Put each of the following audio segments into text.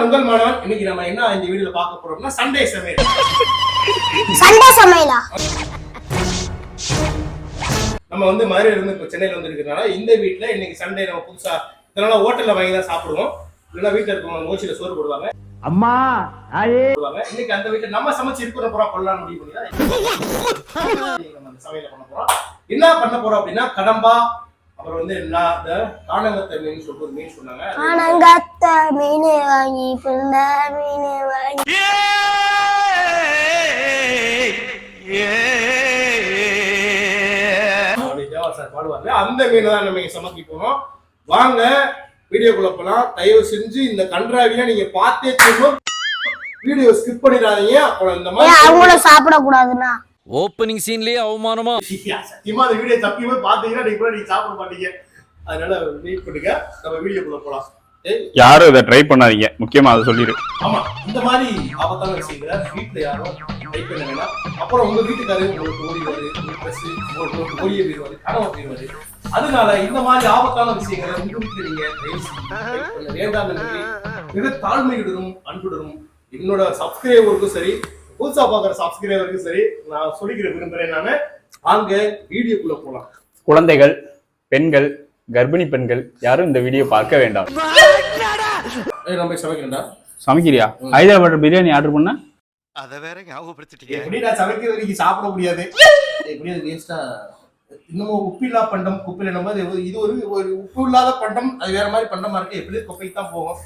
நான் உங்கள் மாணவன். இன்னைக்கு நம்ம என்ன இந்த வீடியோல பார்க்க போறோம்னா சண்டே சமையல். சண்டே சமையலா? நம்ம வந்து மதுரையில இருந்து இப்போ சென்னையில வந்து இருக்கிறதுனால இந்த வீட்டுல இன்னைக்கு சண்டே நம்ம புதுசா இதனால ஹோட்டல்ல வாங்கி தான் சாப்பிடுவோம். இல்லைன்னா வீட்டுல இருக்கவங்க மோச்சில சோறு போடுவாங்க. அம்மா போடுவாங்க. இன்னைக்கு அந்த வீட்டுல நம்ம சமைச்சு இருக்கிற போறோம் கொள்ளலாம் முடிவு பண்ணி தான் நம்ம அந்த சமையல பண்ண போறோம். என்ன பண்ண போறோம் அப்படின்னா கடம்பா, அப்புறம் வந்து என்ன காணங்கத்தை மீன் சொல்லிட்டு ஒரு மீன் சொன்னாங்க. காணங்கத்தை மீன் வாங்கி புள்ள மீன் வாங்கி சார் பாடுவாங்க. அந்த மீன் தான் நம்ம சமைக்க போறோம். வாங்க வீடியோக்குள்ள போலாம். தயவு செஞ்சு இந்த கன்றாவியா நீங்க பார்த்தே தீரணும். வீடியோ ஸ்கிப் பண்ணிடாதீங்க. அப்புறம் இந்த மாதிரி அவங்கள சாப்பிட கூடாதுன்னா ஓப்பனிங் சீன்லயே அவமானமா. சத்தியமா அந்த வீடியோ தப்பியுமே பாத்தீங்கன்னா நீங்க சாப்பிட மாட்டீங்க. அதனால வெயிட் பண்ணுங்க. நம்ம வீடியோக்குள்ள போலாம். யாரும் இதை ட்ரை பண்ணாதீங்க, முக்கியமா அதை சொல்லிடு. ஆமா, இந்த மாதிரி ஆபத்தான விஷயங்களை வீட்டுல யாரும் ட்ரை பண்ண வேணாம். அப்புறம் உங்க வீட்டுக்காரரு உங்களுக்கு ஓடிவாரு, உங்களுக்கு ஓடிய போயிடுவாரு, கனவு போயிடுவாரு. அதனால இந்த மாதிரி ஆபத்தான விஷயங்களை உங்க வீட்டுல நீங்க வேண்டாம் என்று மிக தாழ்மையுடனும் அன்புடனும் என்னோட சப்ஸ்கிரைபருக்கும் சரி, புதுசா பாக்குற சப்ஸ்கிரைபருக்கும் சரி நான் சொல்லிக்கிற விரும்புறேன். நானு அங்க வீடியோக்குள்ள போலாம். குழந்தைகள், பெண்கள், கர்ப்பிணி பெண்கள் யாரும் இந்த வீடியோ பார்க்க வேண்டாம். நம்ம சமைக்கிறேன்டா. சமைக்கிறியா? ஹைதராபாத் பிரியாணி ஆர்டர் பண்ண அத வேற ஞாபகப்படுத்திட்டீங்க. எப்படி நான் சமைக்கிற வரைக்கும் சாப்பிட முடியாது. எப்படி அது வேஸ்டா இன்னமும் உப்பில்லா பண்டம் குப்பில நம்ம இது ஒரு உப்பு இல்லாத பண்டம். அது வேற மாதிரி பண்டமா இருக்கு. எப்படி குப்பைக்கு தான் போகும்.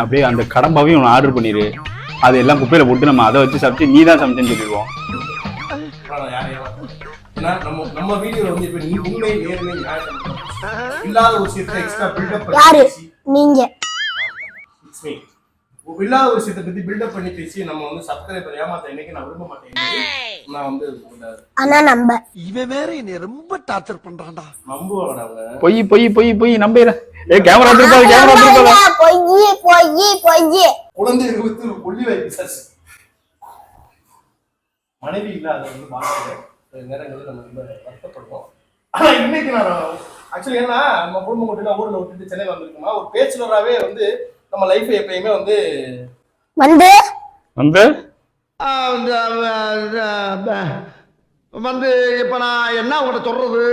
அப்படியே அந்த கடம்பாவையும் ஒன்று ஆர்டர் பண்ணிடு. அது எல்லாம் குப்பையில போட்டு நம்ம அதை வச்சு சாப்பிட்டு நீ தான் சமைச்சுன்னு சொல்லிடுவோம். நம்ம வீடியோல வந்து இப்ப நீ உண்மை நேர்மை நியாயம் இல்லாத ஒரு விஷயத்தை எக்ஸ்ட்ரா பில்டப் யாரு நீங்க இல்லாத ஒரு விஷயத்தை பத்தி பில்டப் பண்ணி பேசி நம்ம வந்து சப்ஸ்கிரைபர் ஏமாத்த இன்னைக்கு நான் விரும்ப மாட்டேன். நான் வந்து ஆனா நம்ப இவன் வேற என்னை ரொம்ப டார்ச்சர் பண்றான்டா. நம்புவாங்கடா. பொய் பொய் பொய் பொய் நம்பிடுறேன். Camera திருப்பாது, camera திருப்பாது. பொய் பொய் பொய். குழந்தைகளுக்கு வந்து கொல்லி வைப்பு சார். மனைவி இல்லாத வந்து வாழ்க்கை நேரங்களில் நம்ம ரொம்ப வருத்தப்படுவோம். ஆனா இன்னைக்கு நான் ஆக்சுவலி ஏன்னா நம்ம குடும்பம் மட்டும் ஊர்ல விட்டுட்டு சென்னை வந்திருக்கோமா, ஒரு பேச்சுலராகவே வந்து நம்ம லைஃப் எப்பயுமே வந்து வந்து வந்து இப்ப நான் என்ன உங்கள்கிட்ட சொல்றது,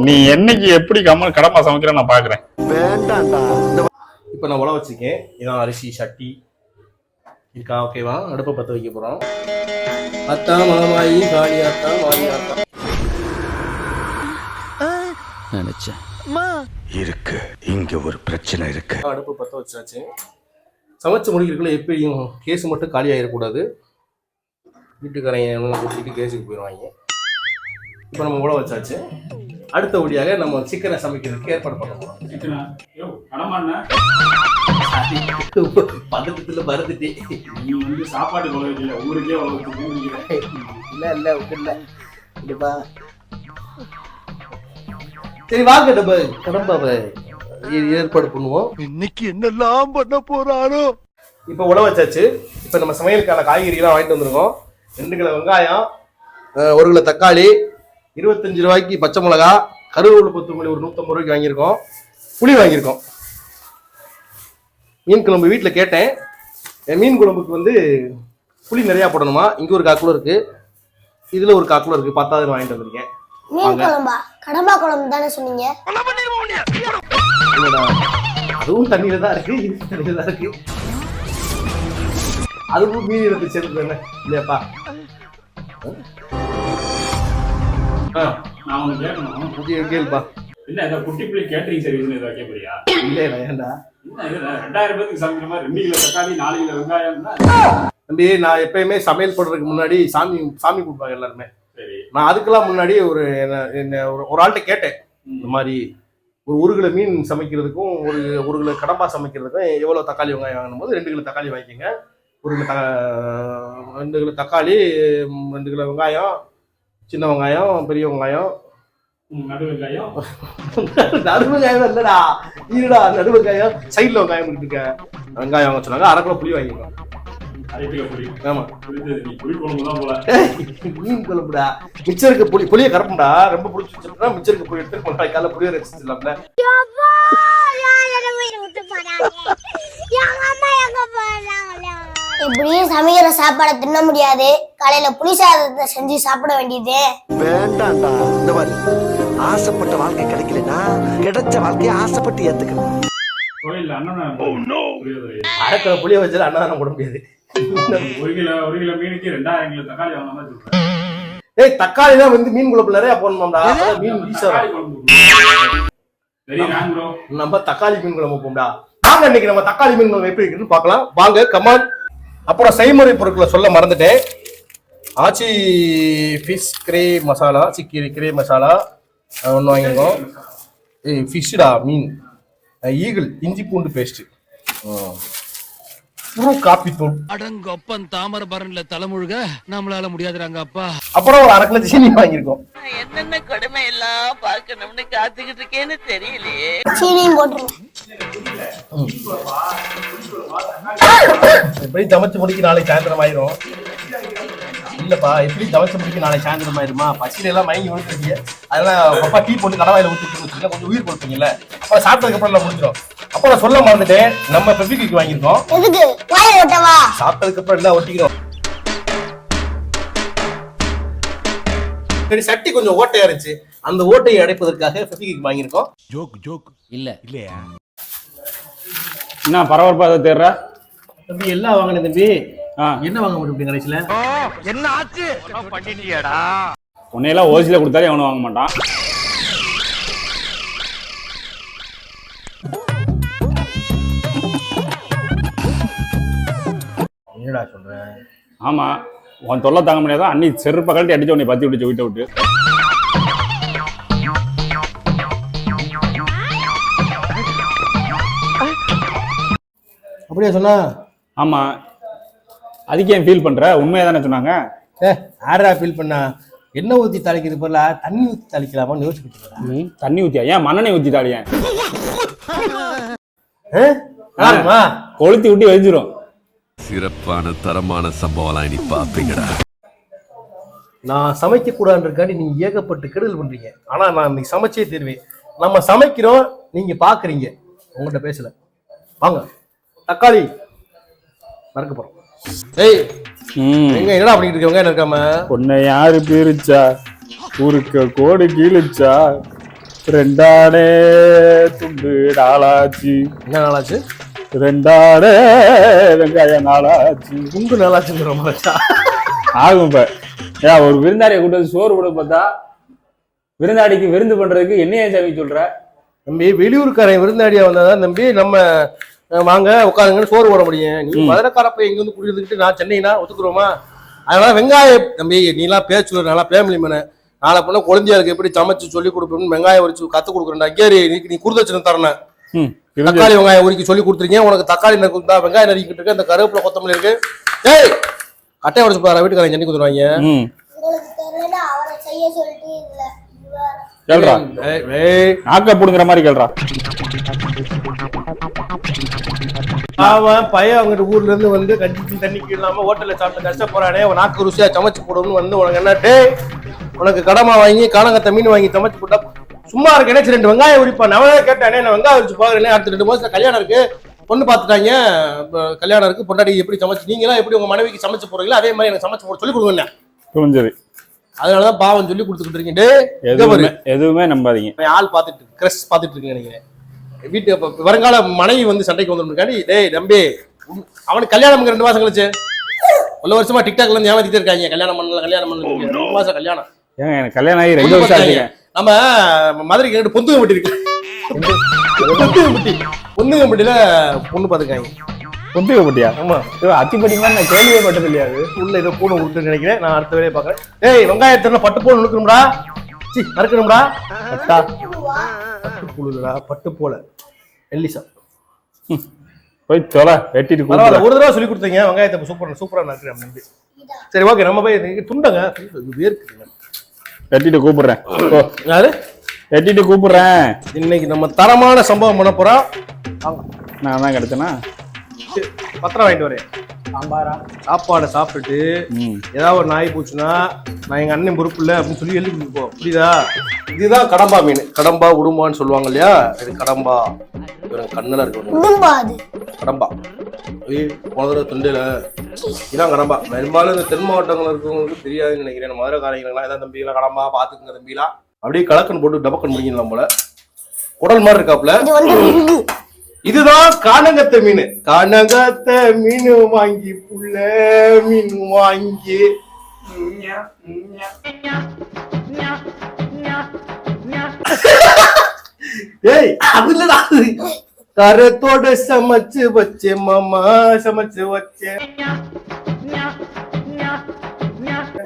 நீ என்னைக்கு எப்படி கடமா சமைக்கிற நான் பாக்குறேன். வேண்டாம்டா. இப்ப நான் உழ வச்சிருக்கேன். இதான் அரிசி சட்டி இருக்கா. ஓகேவா? அடுப்பை பற்ற வைக்க போறோம். அத்தா மலமாயி காளி அத்தா மாயி அத்தா நினைச்சேன் இருக்கு, இங்க ஒரு பிரச்சனை இருக்கு. அடுப்பு பற்ற வச்சாச்சு. சமைச்சு முடிக்கிறதுக்குள்ள எப்படியும் கேஸ் மட்டும் காலி ஆயிடக்கூடாது. வீட்டுக்காரங்க கூட்டிட்டு கேஸுக்கு போயிடுவாங்க. இப்போ நம்ம உழ வச்சாச்சு. அடுத்த வழியாக நம்ம சிக்கனை சமைக்கிறதுக்கு ஏற்பாடு பண்ண போறோம். பதட்டத்துல மறந்துட்டே நீ வந்து சாப்பாடு இல்ல ஊருக்கே இல்ல சரி வாங்க நம்ம கடம்பாவை ஏற்பாடு பண்ணுவோம். இன்னைக்கு என்னெல்லாம் பண்ண போறாரோ. இப்ப உழ வச்சாச்சு. இப்ப நம்ம சமையலுக்கான காய்கறிலாம் வாங்கிட்டு வந்திருக்கோம். 2 கிலோ வெங்காயம், 1 கிலோ தக்காளி, 25 ரூபாய்க்கு பச்சை மிளகா, கருவேப்பிலை கொத்தமல்லி ஒரு 150 ரூபாய்க்கு வாங்கியிருக்கோம். புளி வாங்கியிருக்கோம். மீன் குழம்பு வீட்டில் கேட்டேன். மீன் குழம்புக்கு வந்து புளி நிறையா போடணுமா. இங்கே ஒரு 1/4 கிலோ இருக்கு, இதுல ஒரு 1/4 கிலோ இருக்கு. 10,000 வாங்கிட்டு வந்திருக்கேன். மீன் குழம்பா? கடம்பா குழம்பு தானே சொன்னீங்க? அதுவும் தண்ணியில தான் இருக்கு, இது தண்ணியில தான் இருக்கு. அதுவும் மீன் இனத்தை சேர்ந்து தானே இல்லையாப்பா? நான் உனக்கு கேட்கணும். புதிய கேள்ப்பா. இல்ல இந்த குட்டி பிள்ளை கேட்டரிங் சர்வீஸ் ஏதாவது கேட்பறியா? இல்ல ஏன்டா 2000 பேருக்கு சமைக்கிற மாதிரி 2 கிலோ தக்காளி 4 கிலோ வெங்காயம். தம்பி நான் எப்பயுமே சமையல் பண்றதுக்கு முன்னாடி சாமி கொடுப்பாங்க எல்லாருமே. சரி, நான் அதுக்கெல்லாம் முன்னாடி ஒரு ஆள்கிட்ட கேட்டேன். இந்த மாதிரி ஒரு 1 கிலோ மீன் சமைக்கிறதுக்கும் 1 கிலோ கடம்பா சமைக்கிறதுக்கும் எவ்வளவு தக்காளி வெங்காயம் வாங்கணும் போது 2 கிலோ தக்காளி வாங்கிக்கோங்க. 2 கிலோ தக்காளி, 2 கிலோ வெங்காயம், சின்ன வெங்காயம், பெரிய வெங்காயம், நடு வெங்காயம் இல்லடா இருடா, நடு வெங்காயம், சைட்ல வெங்காயம் இருக்க வெங்காயம் வாங்க சொன்னாங்க. 1/2 கிலோ புளி வாங்கிக்கலாம். ஆமா, மீன் குழம்புடா. மிச்சருக்கு புளியை கரப்புடா. ரொம்ப புளிச்சு வச்சுட்டா மிச்சருக்கு புளி எடுத்து காலைல புளியை வச்சுலாம்ல. இப்படியும் சமைக்கிற சாப்பாடை தின்ன முடியாது, காலையில புளி சாதத்தை செஞ்சு சாப்பிட வேண்டியது. வேண்டாம்டா. இந்த மாதிரி ஆசைப்பட்ட வாழ்க்கை கிடைக்கலனா கிடைச்ச வாழ்க்கையை ஆசைப்பட்டு ஏத்துக்கணும். கோயில்ல அண்ணன் அரைக்கிற புளிய வச்சு அன்னதானம் போட முடியாது. ஒரு கிலோ மீனுக்கு 2000 கிலோ தக்காளி வாங்கினா சொல்றேன். ஏய் தக்காளி தான் வந்து மீன் குழம்புல நிறைய போடணும்டா. மீன் ஈஸியா வெரி ராங் ப்ரோ. நம்ம தக்காளி மீன் குழம்பு வைப்போம்டா. வாங்க இன்னைக்கு நம்ம தக்காளி மீன் குழம்பு எப்படி இருக்குன்னு பார்க்கலாம். வாங்க கமான். அப்புறம் செய்முறை பொருட்களை சொல்ல மறந்துட்டேன். ஆச்சி ஃபிஷ் கிரே மசாலா, சிக்கி கிரே மசாலா ஒன்று வாங்கியிருக்கோம். ஃபிஷ்ஷுடா மீன். ஈகிள் இஞ்சி பூண்டு பேஸ்ட், காப்பி தூள், அடங்கொப்பன் தாமர பரன்ல தலைமுழுக நம்மளால முடியாதுறாங்க அப்பா. அப்புறம் ஒரு 1/2 கிலோ சீனி வாங்கியிருக்கோம். என்னென்ன கொடுமை எல்லாம் பார்க்கணும்னு காத்துக்கிட்டு இருக்கேன்னு தெரியலையே. சீனியும் போட்டுருங்க. எப்படி சமைச்சு முடிக்க நாளைக்கு சாயந்தரம் ஆயிரும். இல்லப்பா எப்படி சமைச்சு முடிக்க நாளைக்கு சாயந்தரம் ஆயிருமா? பசியில எல்லாம் மயங்கி விழுந்துருக்கீங்க. அதெல்லாம் அப்பா டீ போட்டு கடவாயில ஊற்றி வச்சுருக்கீங்க, கொஞ்சம் உயிர் கொடுப்பீங்கல்ல. அப்புறம் சாப்பிட்டதுக்கு அப்புறம் எல்லாம் முடிஞ்சிடும். அப்புறம் சொல்ல மறந்துட்டேன், நம்ம பெபிக்கு வாங்கியிருக்கோம். எதுக்கு? வாயை ஓட்டவா? சாப்பிட்டதுக்கு அப்புறம் எல்லாம் ஒட்டிக்கிறோம். சரி, சட்டி கொஞ்சம் ஓட்டையா இருந்துச்சு, அந்த ஓட்டையை அடைப்பதற்காக பெபிக்கு வாங்கியிருக்கோம். ஜோக் இல்ல இல்லையா? என்ன பரபரப்பா அதை தேடுற? தம்பி எல்லாம் வாங்கினேன் தம்பி. என்ன வாங்க முடியும் கடைசியில? என்ன ஆச்சு? பண்ணிட்டியாடா? உன்னையெல்லாம் ஓசில கொடுத்தாலே அவனும் வாங்க மாட்டான். என்னடா சொல்றேன்? ஆமா, உன் தொல்லை தாங்க முடியாதான். அன்னி செருப்ப கழட்டி அடிச்சு உன்னை பத்தி விட்டுச்சு வீட்டை விட்டு. அப்படியே சொன்னா? ஆமா, அதுக்கு ஏன் ஃபீல் பண்ற? உண்மையா தானே சொன்னாங்க. யாரா ஃபீல் பண்ணா? எண்ணெய் ஊத்தி தாளிக்கிறது போல தண்ணி ஊத்தி தாளிக்கலாமான்னு யோசிச்சுட்டு. தண்ணி ஊத்தியா? ஏன் மண்ணெண்ணெய் ஊத்தி தாளியா? கொளுத்தி விட்டு வெஞ்சிரும். சிறப்பான தரமான சம்பவம் நீ பாப்பீங்கடா. நான் சமைக்க கூடாதுன்றக்காண்டி நீங்க ஏகப்பட்டு கெடுதல் பண்றீங்க. ஆனா நான் இன்னைக்கு சமைச்சே தருவேன். நம்ம சமைக்கிறோம், நீங்க பாக்குறீங்க. உங்கள்கிட்ட பேசல. வாங்க தக்காளி மறக்க போறோம். ஏய் எங்க என்னடா பண்ணிட்டு இருக்கவங்க? என்ன இருக்காம உன்னை யாரு பிரிச்சா? ஊருக்கு கோடு கீழிச்சா? 2 துண்டு நாளாச்சு. என்ன நாளாச்சு? 2 வெங்காய நாளாச்சு. குண்டு நாளாச்சுங்கிற மாதிரிச்சா ஆகும். இப்ப ஏன் ஒரு விருந்தாளியை கூட்டு வந்து சோறு கூட பார்த்தா விருந்தாளிக்கு விருந்து பண்றதுக்கு என்னைய சாமி சொல்ற? தம்பி வெளியூருக்காரன் விருந்தாடியா வந்தாதான் தம்பி நம்ம வாங்க உட்காருங்கன்னு சோறு போட முடியும். நீ மதுரைக்காரப்ப எங்க வந்து குடியிருந்துக்கிட்டு நான் சென்னைனா ஒத்துக்குறோமா? அதனால வெங்காயம் தம்பி நீலாம் பேச்சு நல்லா ஃபேமிலி மேன நாளை பொண்ணு குழந்தையாருக்கு எப்படி சமைச்சு சொல்லி கொடுப்போம்னு வெங்காயம் உரிச்சு கத்து கொடுக்குறேன்டா. கேரி நீ கொடுத்து வச்சு தரேன். தக்காளி வெங்காயம் உரிக்க சொல்லி கொடுத்துருக்கீங்க. உனக்கு தக்காளி நறுக்குதா, வெங்காயம் நறுக்கிட்டு இருக்கு, அந்த கருவேப்பிலை கொத்தமல்லி இருக்கு. ஏய் கட்டையை உடச்சு போற வீட்டுக்காரங்க செஞ்சு கொடுத்துருவாங்க. உங்களுக்கு தெரியல அவரை செய்ய சொல்லிட்டு இல்ல. கேள்றா, நாக்க புடுங்குற மாதிரி கேள்றா. அவன் பையன் அவங்கிட்ட ஊர்ல இருந்து வந்து கஞ்சி தண்ணிக்கு இல்லாம ஹோட்டல்ல சாப்பிட்டு கஷ்டப்படுறானே, நாக்கு ருசியா சமைச்சு போடணும்னு வந்து உனக்கு என்ன டே உனக்கு கடமா வாங்கி காணங்கத்த மீன் வாங்கி சமைச்சு போட்டா சும்மா இருக்கேனே. 2 வெங்காயம் உரிப்பா. நான் கேட்டானே, நான் வெங்காயம் உரிச்சு போகிறேன். அடுத்த 2 மாசத்துல கல்யாணம் இருக்கு, பொண்ணு பார்த்துட்டாங்க, கல்யாணம் இருக்கு, பொண்டாடி எப்படி சமைச்சு நீங்களாம் எப்படி உங்க மனைவிக்கு சமைச்சு போறீங்களோ அதே மாதிரி எனக்கு சமைச்சு போட சொல்லி கொடுங்க. புரிஞ்சது. அதனாலதான் பாவம் சொல்லி கொடுத்துக்கிட்டு இருக்கீங்க. எதுவுமே நம்பாதீங்க. ஆள் பார்த்துட்டு கிரஷ் பார்த்துட்டு இருக்கேன் நினைக்கிறேன். வீட்டு வருங்கால மனைவி வந்து சண்டைக்கு வந்துருக்காண்டி டேய் தம்பி அவனுக்கு கல்யாணம் 2 மாசம் கழிச்சு 1 வருஷமா டிக்டாக்ல இருந்து ஏமாத்திட்டே இருக்காங்க. கல்யாணம் பண்ணல 2 மாசம் கல்யாணம். ஏங்க எனக்கு கல்யாணம் ஆகி 2 வருஷம் ஆச்சுங்க. நம்ம மதுரைக்கு 2 பொந்துகம்பட்டி இருக்கு. பொந்துகம்பட்டியில பொண்ணு பாத்துக்காங்க. பொந்துகம்பட்டியா? ஆமா, அத்திப்பட்டிமா நான் கேள்வியே பட்டது இல்லையா? உள்ள ஏதோ பூனை விட்டுன்னு நினைக்கிறேன். நான் அடுத்த வேலையை பாக்குறேன். ஏய் வெங்காயத்துல பட்டு போல நுணுக்கணும்டா, நறுக்கணும்டா. பட்டு புழுடா, பட்டு போல எல்லிசா போய் தொலை வெட்டிட்டு பரவாயில்ல. ஒரு தடவை சொல்லி கொடுத்தீங்க வெங்காயத்தை சூப்பரா நறுக்கிறேன். சரி ஓகே, நம்ம போய் துண்டங்க வேர்க்குங்க. வெட்டிட்டு கூப்பிடுறேன். யாரு? வெட்டிட்டு கூப்பிடுறேன். இன்னைக்கு நம்ம தரமான சம்பவம் பண்ண போறோம். நான் தான் கிடைச்சேனா? பத்திரம் வாங்கிட்டு வரேன். சாம்பாரா? சாப்பாடை சாப்பிட்டுட்டு ஏதாவது ஒரு நாய் போச்சுன்னா நான் எங்க அண்ணன் பொறுப்பு இல்லை அப்படின்னு சொல்லி எழுதி கொடுப்போம். புரியுதா? இதுதான் கடம்பா மீன். கடம்பா உடும்பான்னு சொல்லுவாங்க இல்லையா, இது கடம்பா. கண்ணுல இருக்கு உடும்பா அது. கடம்பா. போன தடவை தொண்டையில இதான் கடம்பா. பெரும்பாலும் இந்த தென் மாவட்டங்கள் இருக்கவங்களுக்கு தெரியாதுன்னு நினைக்கிறேன். மதுரைக்காரங்களாம் ஏதாவது தம்பிகளா கடம்பா பாத்துக்குங்க தம்பிலாம் அப்படியே கலக்கன் போட்டு டபக்கன் முடிக்கலாம் போல. குடல் மாதிரி இருக்காப்புல. இது வந்து இதுதான் காணங்கத்த மீன். காணங்கத்த மீன் வாங்கி புள்ள மீன் வாங்கி ஏய் அதுலடா கரத்தோட சமைச்சு வச்சேன் மாமா, சமைச்சு வச்சேன்.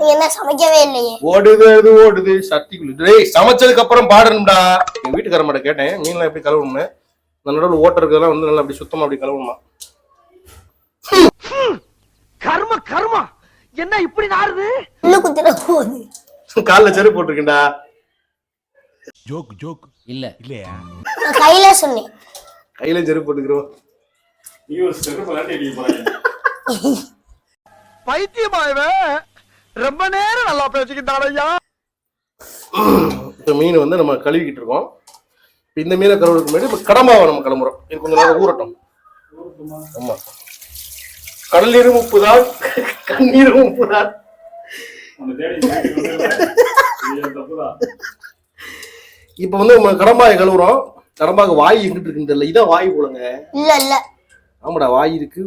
நீ என்ன சமைக்கவே இல்லையே. ஓடுது சட்டிக்குள்ள. டேய் சமைச்சதுக்கு அப்புறம் பாடணும்டா. என் வீட்டுக்கார மாட்ட கேட்டேன் மீன்லாம் எப்படி கழுவணும்னு. அந்த நடுவில் ஓட்ட இருக்கிறதெல்லாம் வந்து நல்லா அப்படி சுத்தமா அப்படி கழுவணுமா. கர்ம கர்மா என்ன இப்படி நாறுது? உள்ள குத்திர போகுது. காலில் செருப்பு போட்டிருக்கேன்டா. ஜோக் இல்ல இல்லையா? நான் கையில சொன்னேன். கையில செருப்பு போட்டுக்கிறோம். பைத்தியமாயவே ரொம்ப நேரம் நல்லா பேசிக்கிட்டாரையா. இந்த மீன் வந்து நம்ம கழுவிக்கிட்டு இருக்கோம். இந்த மீனை கழுவுறதுக்கு முன்னாடி இப்ப கடம்பாவை நம்ம கிளம்புறோம். இது கொஞ்சம் நேரம் ஊறட்டும். ஆமா, கடல் நீரும் உப்பு தான், கண்ணீரும் உப்பு தான். இப்ப வந்து நம்ம கடம்பாயை கழுவுறோம். கடம்பாக்கு வாய் எங்கிட்டு இருக்குன்னு தெரியல. இதான் வாய் போலங்க. இல்ல இல்ல ஆமாடா வாய் இருக்கு.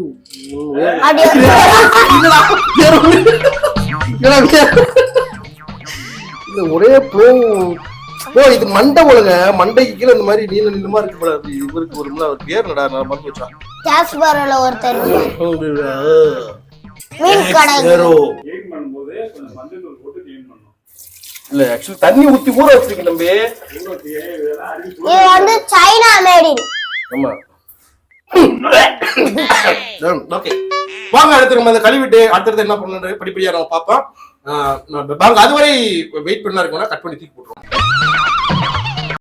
இந்த ஒரே இது மண்டை போலங்க. மண்டைக்கு கீழே இந்த மாதிரி நீல நீளமா இருக்கு போல. இவருக்கு ஒரு அவர் பேர் நடா நான் மறந்து வச்சா. கேஸ்பரோல ஒருத்தர் மீன் கடை இல்ல ஆக்சுவலி தண்ணி ஊத்தி ஊற வச்சிருக்கீங்க தம்பி. இது வந்து சைனா மேடின். ஆமா ஓகே வாங்க அடுத்து நம்ம அதை கழுவிட்டு அடுத்தது என்ன பண்ணணும் படிப்படியா நம்ம பார்ப்போம். அதுவரை வெயிட் பண்ணா இருக்கோம்னா கட் பண்ணி தூக்கி போட்டுருவோம்.